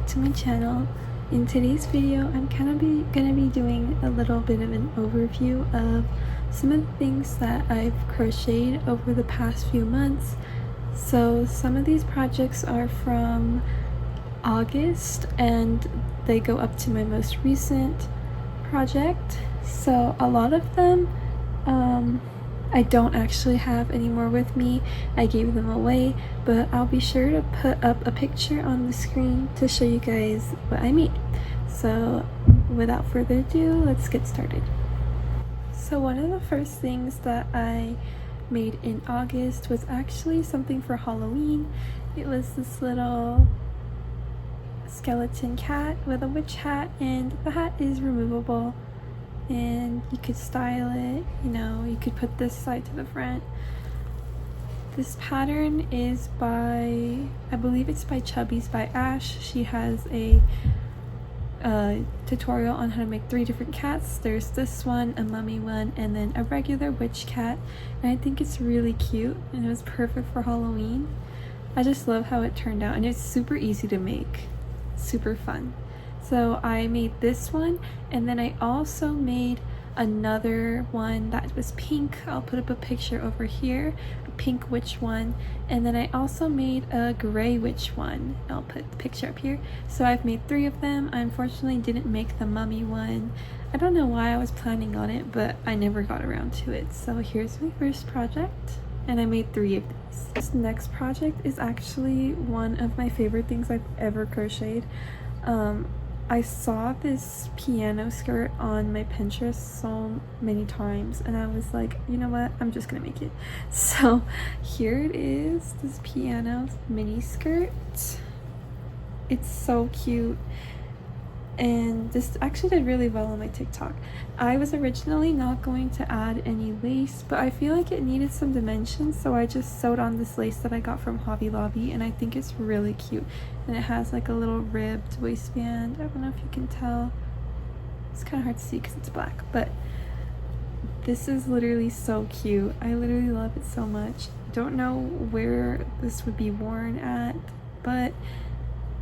back to my channel. In today's video, I'm gonna be doing a little bit of an overview of some of the things that I've crocheted over the past few months. So some of these projects are from August and they go up to my most recent project. So a lot of them I don't actually have anymore with me. I gave them away, but I'll be sure to put up a picture on the screen to show you guys what I made. So without further ado, let's get started. So one of the first things that I made in August was actually something for Halloween. It was this little skeleton cat with a witch hat, and the hat is removable. And you could style it, you know, you could put this side to the front. This pattern is by, I believe it's by Chubbies by Ash. She has a tutorial on how to make 3 different cats. There's this one, a mummy one, and then a regular witch cat. And I think it's really cute and it was perfect for Halloween. I just love how it turned out, and it's super easy to make, super fun. So I made this one, and then I also made another one that was pink. I'll put up a picture over here, a pink witch one, and then I also made a gray witch one. I'll put the picture up here. So I've made 3 of them. I unfortunately didn't make the mummy one. I don't know why. I was planning on it, but I never got around to it. So here's my first project, and I made 3 of these. This next project is actually one of my favorite things I've ever crocheted. I saw this piano skirt on my Pinterest so many times, and I was like, you know what, I'm just gonna make it. So here it is, this piano mini skirt. It's so cute, and this actually did really well on my TikTok. I was originally not going to add any lace, but I feel like it needed some dimensions, so I just sewed on this lace that I got from Hobby Lobby, and I think it's really cute. And it has like a little ribbed waistband. I don't know if you can tell. It's kind of hard to see because it's black, but this is literally so cute. I literally love it so much. Don't know where this would be worn at, but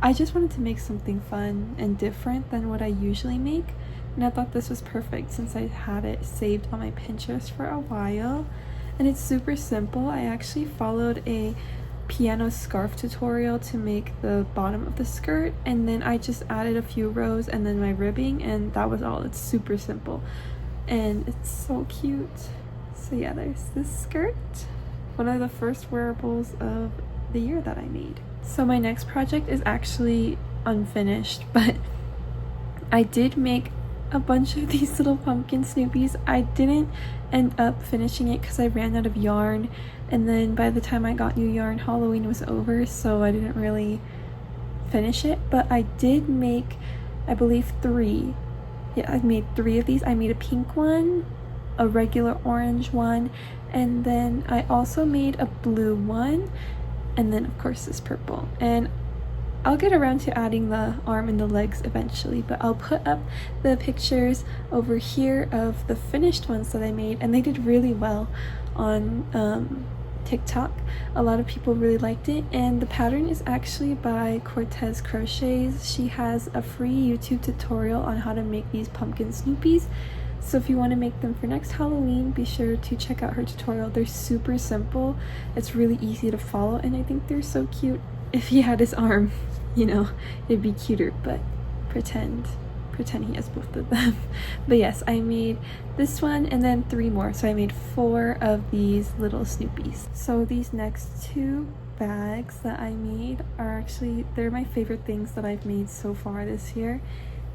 I just wanted to make something fun and different than what I usually make, and I thought this was perfect since I had it saved on my Pinterest for a while. And it's super simple. I actually followed a piano scarf tutorial to make the bottom of the skirt, and then I just added a few rows and then my ribbing, and that was all. It's super simple and it's so cute. So yeah, there's this skirt, one of the first wearables of the year that I made. So my next project is actually unfinished, but I did make a bunch of these little pumpkin Snoopies. I didn't end up finishing it because I ran out of yarn, and then by the time I got new yarn, Halloween was over, so I didn't really finish it. But I did make, I believe, 3. Yeah, I made 3 of these. I made a pink one, a regular orange one, and then I also made a blue one, and then of course this purple. And I'll get around to adding the arm and the legs eventually, but I'll put up the pictures over here of the finished ones that I made, and they did really well on TikTok. A lot of people really liked it, and the pattern is actually by Cortez Crochets. She has a free YouTube tutorial on how to make these pumpkin Snoopies. So if you want to make them for next Halloween, be sure to check out her tutorial. They're super simple. It's really easy to follow, and I think they're so cute. If he had his arm, you know, it'd be cuter, but pretend he has both of them. But yes, I made this one and then 3 more. So I made 4 of these little Snoopies. So these next 2 bags that I made are actually, they're my favorite things that I've made so far this year.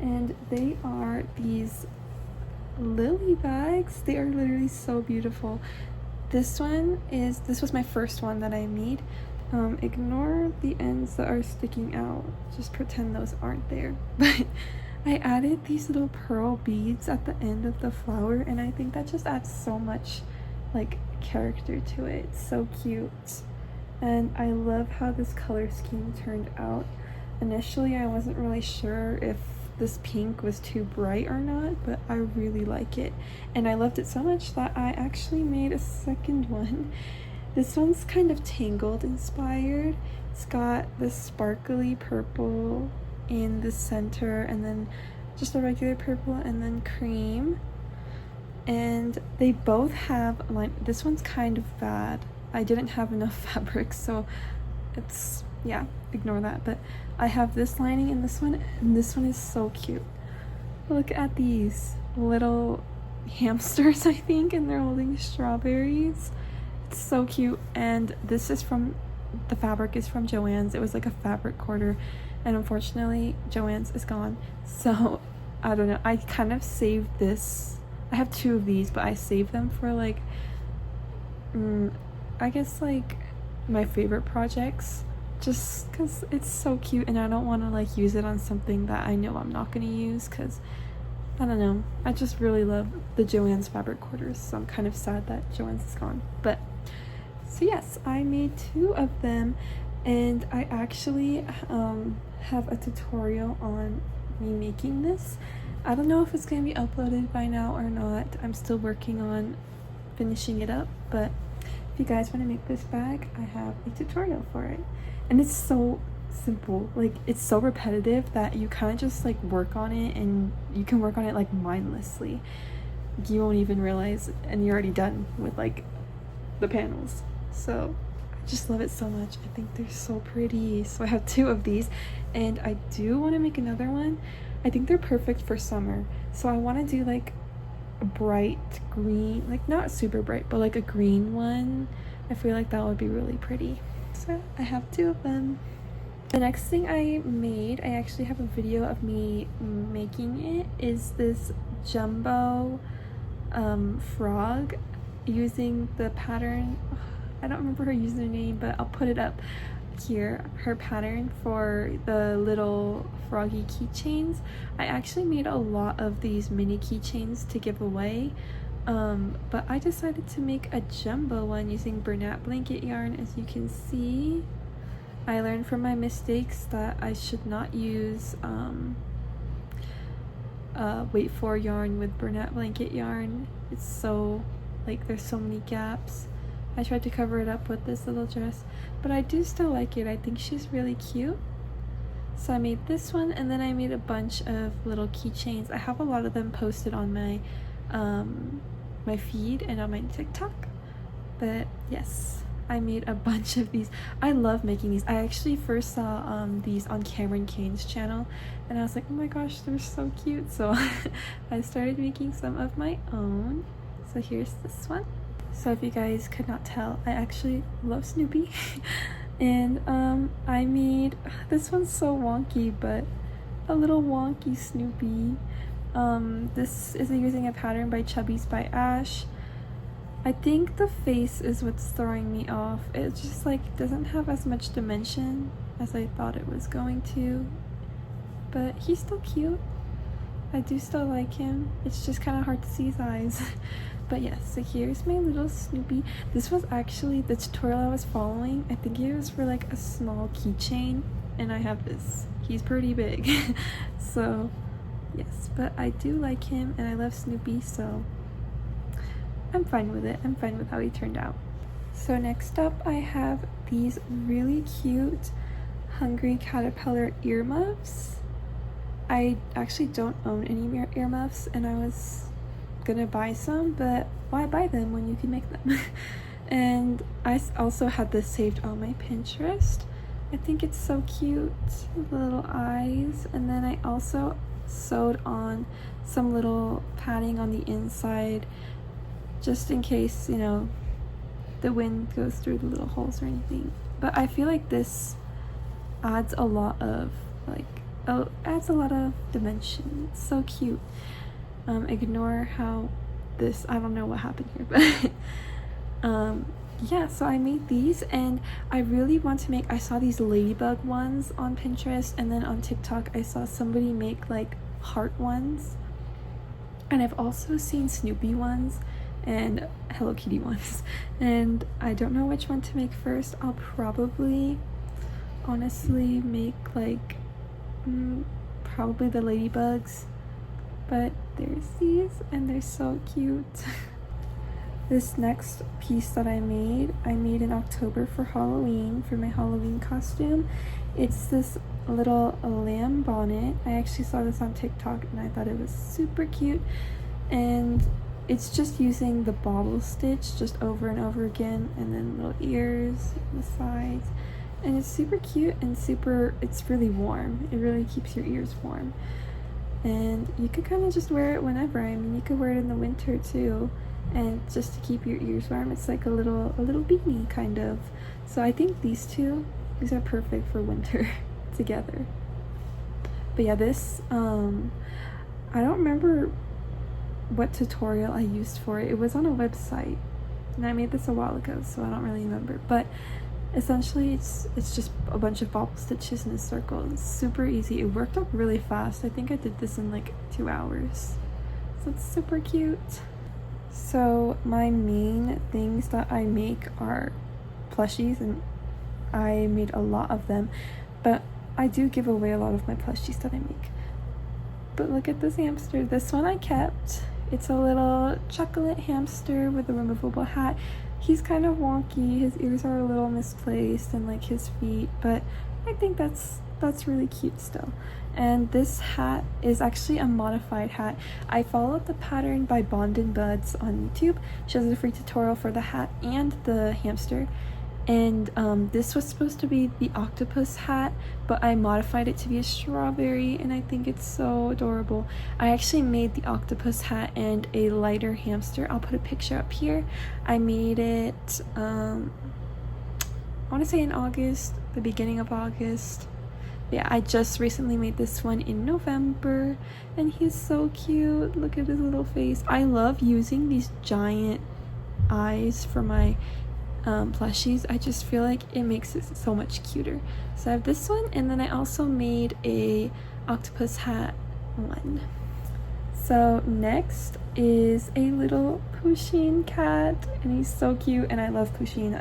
And they are these lily bags. They are literally so beautiful. This was my first one that I made. Ignore the ends that are sticking out, just pretend those aren't there. But I added these little pearl beads at the end of the flower, and I think that just adds so much like character to it. It's so cute, and I love how this color scheme turned out. Initially I wasn't really sure if this pink was too bright or not, but I really like it, and I loved it so much that I actually made a second one. This one's kind of Tangled inspired. It's got this sparkly purple in the center, and then just a regular purple, and then cream. And they both have line. This one's kind of bad. I didn't have enough fabric, so it's, yeah, ignore that. But I have this lining in this one, and this one is so cute. Look at these little hamsters, I think, and they're holding strawberries. It's so cute. And this is from, the fabric is from Joann's. It was like a fabric quarter, and unfortunately Joann's is gone. So I don't know, I kind of saved this. I have 2 of these, but I saved them for like I guess like my favorite projects, just because it's so cute, and I don't want to like use it on something that I know I'm not going to use, because I don't know, I just really love the Joann's fabric quarters, so I'm kind of sad that Joann's is gone. But so yes, I made 2 of them, and I actually have a tutorial on me making this. I don't know if it's going to be uploaded by now or not. I'm still working on finishing it up, but if you guys want to make this bag, I have a tutorial for it. And it's so simple, like it's so repetitive that you kind of just like work on it, and you can work on it like mindlessly. You won't even realize, and you're already done with like the panels. So I just love it so much. I think they're so pretty. So I have 2 of these, and I do want to make another one. I think they're perfect for summer, so I want to do like a bright green, like not super bright, but like a green one. I feel like that would be really pretty. So I have 2 of them. The next thing I made, I actually have a video of me making it, is this jumbo frog using the pattern, I don't remember her username, but I'll put it up here, her pattern for the little froggy keychains. I actually made a lot of these mini keychains to give away, but I decided to make a jumbo one using Bernat blanket yarn. As you can see, I learned from my mistakes that I should not use wait for yarn with Bernat blanket yarn. It's so, like, there's so many gaps. I tried to cover it up with this little dress, but I do still like it. I think she's really cute. So I made this one, and then I made a bunch of little keychains. I have a lot of them posted on my my feed and on my TikTok. But yes, I made a bunch of these. I love making these. I actually first saw these on Cameron Kane's channel, and I was like, oh my gosh, they're so cute. So I started making some of my own. So here's this one. So if you guys could not tell, I actually love Snoopy. And I made, this one's so wonky, but a little wonky Snoopy. This is using a pattern by Chubbies by Ash. I think the face is what's throwing me off. It just like doesn't have as much dimension as I thought it was going to. But he's still cute. I do still like him. It's just kind of hard to see his eyes. But yes, so here's my little Snoopy. This was actually the tutorial I was following. I think it was for like a small keychain, and I have this. He's pretty big. So yes, but I do like him, and I love Snoopy, so I'm fine with it. I'm fine with how he turned out. So next up, I have these really cute Hungry Caterpillar earmuffs. I actually don't own any earmuffs, and I was gonna buy some, but why buy them when you can make them? And I also had this saved on my Pinterest. I think it's so cute, the little eyes. And then I also sewed on some little padding on the inside, just in case, you know, the wind goes through the little holes or anything. But I feel like this adds a lot of dimension. It's so cute. Ignore how this, I don't know what happened here, but yeah, so I made these, and I really want to make, I saw these ladybug ones on Pinterest, and then on TikTok I saw somebody make like heart ones, and I've also seen Snoopy ones and Hello Kitty ones, and I don't know which one to make first. I'll probably honestly make like probably the ladybugs, but there's these, and they're so cute. This next piece that I made in October for Halloween, for my Halloween costume. It's this little lamb bonnet. I actually saw this on TikTok and I thought it was super cute, and it's just using the bobble stitch just over and over again, and then little ears on the sides, and it's super cute and it's really warm. It really keeps your ears warm, and you could kind of just wear it whenever. I mean, you could wear it in the winter too, and just to keep your ears warm. It's like a little beanie kind of. So I think these are perfect for winter together. But yeah, this I don't remember what tutorial I used for it. It was on a website and I made this a while ago, so I don't really remember, but essentially it's just a bunch of bobble stitches in a circle. It's super easy. It worked up really fast. I think I did this in like 2 hours, so it's super cute. So my main things that I make are plushies, and I made a lot of them, but I do give away a lot of my plushies that I make. But look at this hamster. This one I kept. It's a little chocolate hamster with a removable hat. He's kind of wonky. His ears are a little misplaced, and like his feet, but I think that's really cute still. And this hat is actually a modified hat. I followed the pattern by Bond and Buds on YouTube. She has a free tutorial for the hat and the hamster. And this was supposed to be the octopus hat, but I modified it to be a strawberry, and I think it's so adorable. I actually made the octopus hat and a lighter hamster. I'll put a picture up here. I made it, I want to say in August, the beginning of August. Yeah, I just recently made this one in November, and he's so cute. Look at his little face. I love using these giant eyes for my plushies. I just feel like it makes it so much cuter. So I have this one, and then I also made a octopus hat one. So next is a little Pusheen cat, and he's so cute, and I love Pusheen.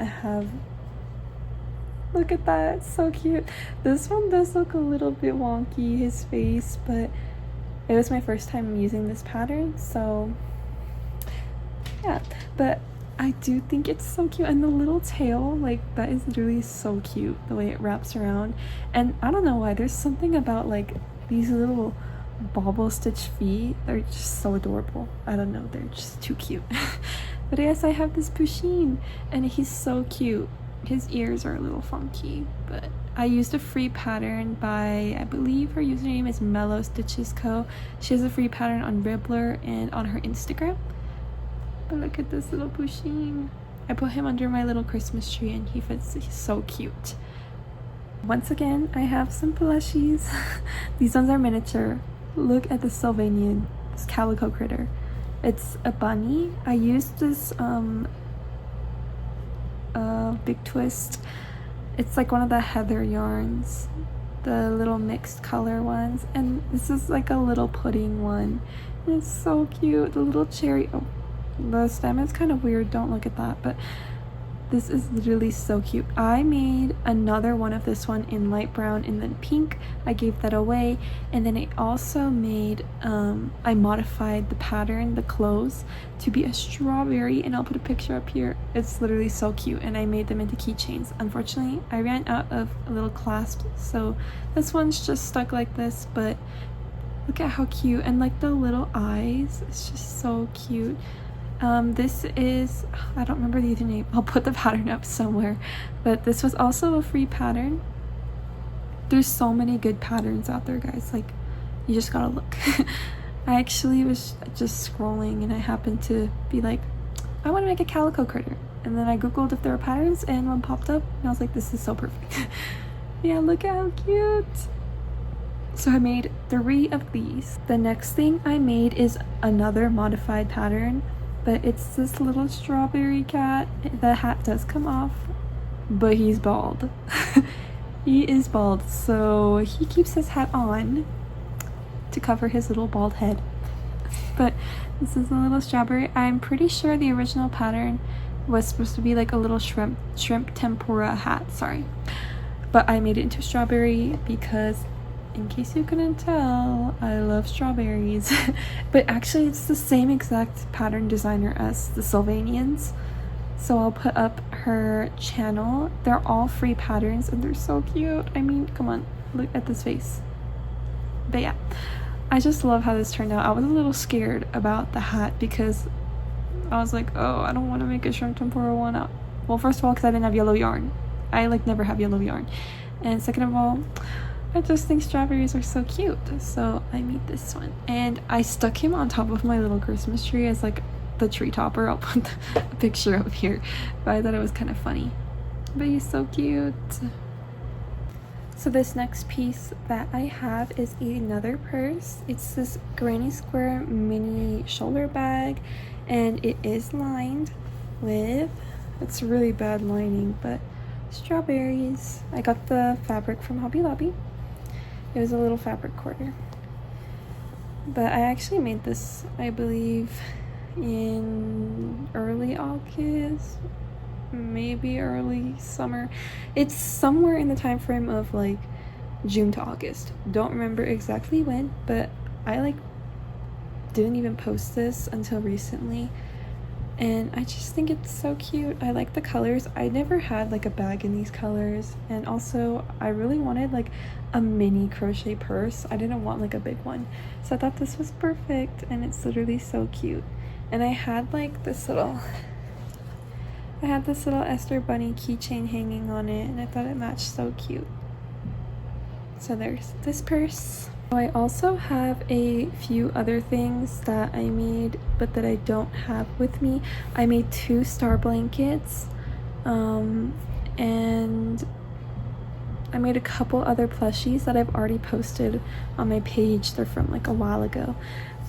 Look at that, so cute. This one does look a little bit wonky, his face, but it was my first time using this pattern, so yeah. But I do think it's so cute, and the little tail, like, that is literally so cute, the way it wraps around. And I don't know why, there's something about like these little bobble stitch feet, they're just so adorable. I don't know, they're just too cute. But yes, I have this Pusheen, and he's so cute. His ears are a little funky, but I used a free pattern by, I believe her username is Mellow Stitches Co. She has a free pattern on Ribbler and on her Instagram. But look at this little Pusheen. I put him under my little Christmas tree, and he's so cute. Once again, I have some plushies. These ones are miniature. Look at the Sylvanian, this calico critter. It's a bunny. I used this big twist. It's like one of the heather yarns, the little mixed color ones, and this is like a little pudding one. And it's so cute. The little cherry. Oh, the stem is kind of weird, don't look at that, but this is literally so cute. I made another one of this one in light brown and then pink. I gave that away, and then I also made I modified the pattern, the clothes, to be a strawberry, and I'll put a picture up here. It's literally so cute, and I made them into keychains. Unfortunately, I ran out of a little clasp, so this one's just stuck like this, but look at how cute, and like the little eyes, it's just so cute. This is, I don't remember the username, I'll put the pattern up somewhere, but this was also a free pattern. There's so many good patterns out there, guys, like, you just gotta look. I actually was just scrolling, and I happened to be like, I want to make a calico critter, and then I googled if there were patterns, and one popped up, and I was like, this is so perfect. Yeah, look at how cute. So I made 3 of these. The next thing I made is another modified pattern, but it's this little strawberry cat. The hat does come off, but he's bald. He is bald, so he keeps his hat on to cover his little bald head. But this is a little strawberry. I'm pretty sure the original pattern was supposed to be like a little shrimp tempura hat, sorry. But I made it into strawberry because, in case you couldn't tell, I love strawberries. But actually it's the same exact pattern designer as the Sylvanians, so I'll put up her channel. They're all free patterns, and they're so cute. I mean, come on, Look at this face. But yeah, I just love how this turned out. I was a little scared about the hat because I was like, oh, I don't want to make a shrimp tempura one out. Well, first of all, because I didn't have yellow yarn. I like never have yellow yarn. And second of all, I just think strawberries are so cute. So I made this one. And I stuck him on top of my little Christmas tree as like the tree topper. I'll put a picture up here. But I thought it was kind of funny. But he's so cute. So this next piece that I have is another purse. It's this granny square mini shoulder bag, and it is lined with, it's really bad lining, but strawberries. I got the fabric from Hobby Lobby. It was a little fabric quarter. But I actually made this, I believe, in early August, maybe early summer. It's somewhere in the time frame of like June to August. Don't remember exactly when, but I like didn't even post this until recently, and I just think it's so cute. I like the colors. I never had like a bag in these colors, and also I really wanted like a mini crochet purse. I didn't want like a big one, so I thought this was perfect, and it's literally so cute. And I had like this little Esther Bunny keychain hanging on it, and I thought it matched so cute. So there's this purse. I also have a few other things that I made but that I don't have with me. I made 2 star blankets, and I made a couple other plushies that I've already posted on my page. They're from like a while ago,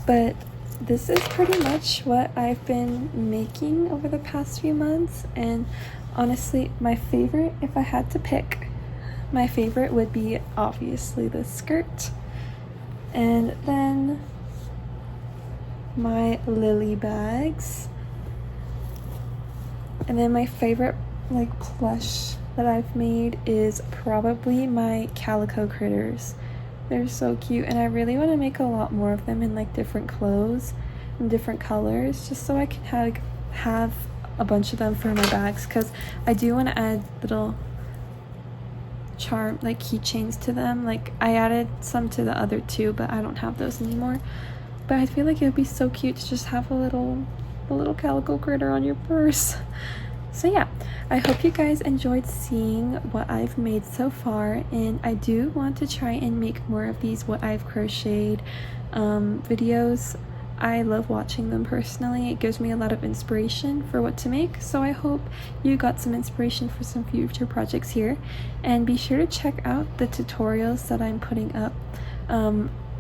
but this is pretty much what I've been making over the past few months. And honestly, my favorite, if I had to pick, my favorite would be obviously the skirt, and then my lily bags, and then my favorite like plush that I've made is probably my calico critters. They're so cute, and I really want to make a lot more of them in like different clothes and different colors, just so I can have a bunch of them for my bags, because I do want to add little charm like keychains to them. Like I added some to the other 2, but I don't have those anymore. But I feel like it would be so cute to just have a little calico critter on your purse. So yeah, I hope you guys enjoyed seeing what I've made so far, and I do want to try and make more of these what I've crocheted videos. I love watching them personally. It gives me a lot of inspiration for what to make, so I hope you got some inspiration for some future projects here. And be sure to check out the tutorials that I'm putting up.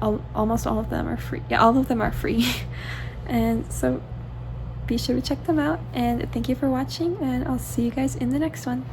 Almost all of them are free. Yeah, all of them are free. And so be sure to check them out, and thank you for watching, and I'll see you guys in the next one.